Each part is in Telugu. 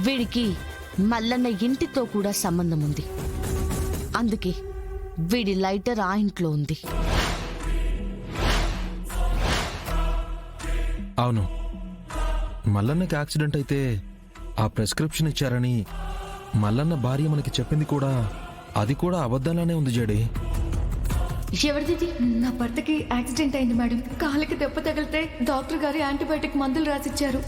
వీడికి మల్లన్న ఇంటితో కూడా సంబంధం ఉంది. అందుకే వీడి లైటర్ ఆ ఇంట్లో ఉంది. అవును, మల్లన్నకి యాక్సిడెంట్ అయితే ఆ ప్రిస్క్రిప్షన్ ఇచ్చారని మల్లన్న భార్య మనకి చెప్పింది కూడా, అది కూడా అబద్ధాలనే ఉంది జడి. ఎవరిది? నా భర్తకి యాక్సిడెంట్ అయింది మేడం. కాలికి దెబ్బ తగిలితే డాక్టర్ గారు యాంటీబయాటిక్ మందులు రాసిచ్చారు.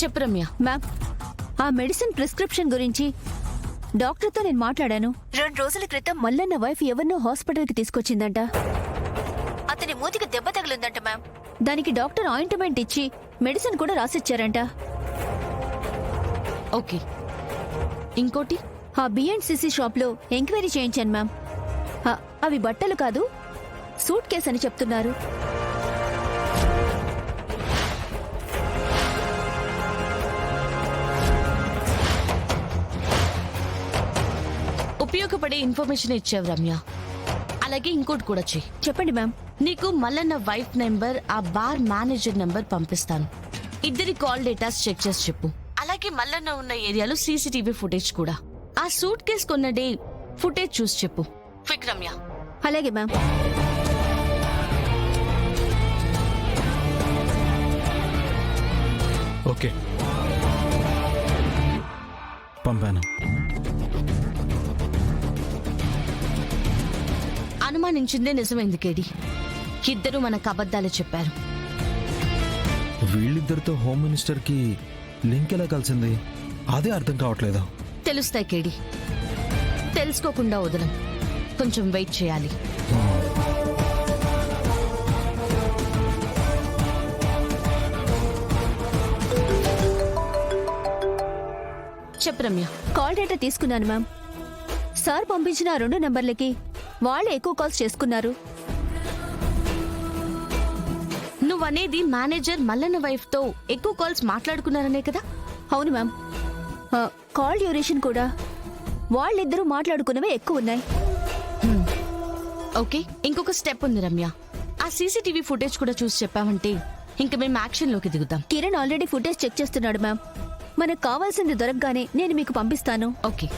చెప్పు రమ్య. మ్యామ్, ఆ మెడిసిన్ ప్రిస్క్రిప్షన్ గురించి డాక్టర్తో నేను మాట్లాడాను. 2 రోజుల క్రితం మల్లన్న వైఫ్ ఎవరినో హాస్పిటల్కి తీసుకొచ్చిందంట. అతని మూతికి దెబ్బ తగిలిందంట మ్యామ్. దానికి డాక్టర్ ఆయింట్మెంట్ ఇచ్చి మెడిసిన్ కూడా రాసిచ్చారంట. ఓకే, ఇంకోటి? ఆ బిఎండ్సిసి షాప్లో ఎంక్వైరీ చేయించాను మ్యామ్. అవి బట్టలు కాదు, సూట్ కేస్ అని చెప్తున్నారు. ఉపయోగపడే ఇన్ఫర్మేషన్ ఇచ్చావు రమ్య. అలాగే ఇంకోటి కూడా చెయ్యి. చెప్పండి మ్యామ్. నీకు మల్లన్న వైఫ్ నెంబర్, ఆ బార్ మేనేజర్ నెంబర్ పంపిస్తాను. ఇద్దరి కాల్ డేటాస్ చెక్ చేసి చెప్పు. అలాగే మల్లన్న ఉన్న ఏరియాలో సీసీటీవీ ఫుటేజ్ కూడా. ఆ సూట్ కేస్ కొన్న డే ఫుటేజ్ చూసి చెప్పు. క్విక్ రమ్య. అలాగే మ్యామ్. ఓకే, పంపాను. అనుమానించిందే నిజమైంది కేడి. ఇద్దరు మనకు అబద్ధాలు చెప్పారు. వీళ్ళిద్దరితో హోమ్ మినిస్టర్ కి లింక్ ఎలా కలిసింది? అదే అర్థం కావట్లేదు. తెలుస్తాయి కేడి, తెలుసుకోకుండా వదలం. కొంచెం వెయిట్ చేయాలి. చెప్పు రమ్య. కాల్ డేటా తీసుకున్నాను మ్యామ్. సార్ పంపించిన 2 నెంబర్లకి వాళ్ళే ఎక్కువ కాల్స్ చేసుకున్నారు. నువ్వనేది మేనేజర్ మల్లన్న వైఫ్ తో ఎక్కువ కాల్స్ మాట్లాడుకున్నారనే కదా? అవును మ్యామ్. కాల్ డ్యూరేషన్ కూడా వాళ్ళిద్దరూ మాట్లాడుకున్నవే ఎక్కువ ఉన్నాయి. ఓకే, ఇంకొక స్టెప్ ఉంది రమ్య. ఆ సీసీటీవీ ఫుటేజ్ కూడా చూసి చెప్పామంటే ఇంక మేము యాక్షన్ లోకి దిగుతాం. కిరణ్ ఆల్రెడీ ఫుటేజ్ చెక్ చేస్తున్నాడు మ్యామ్. మనకు కావాల్సింది దొరకగానే నేను మీకు పంపిస్తాను. ఓకే.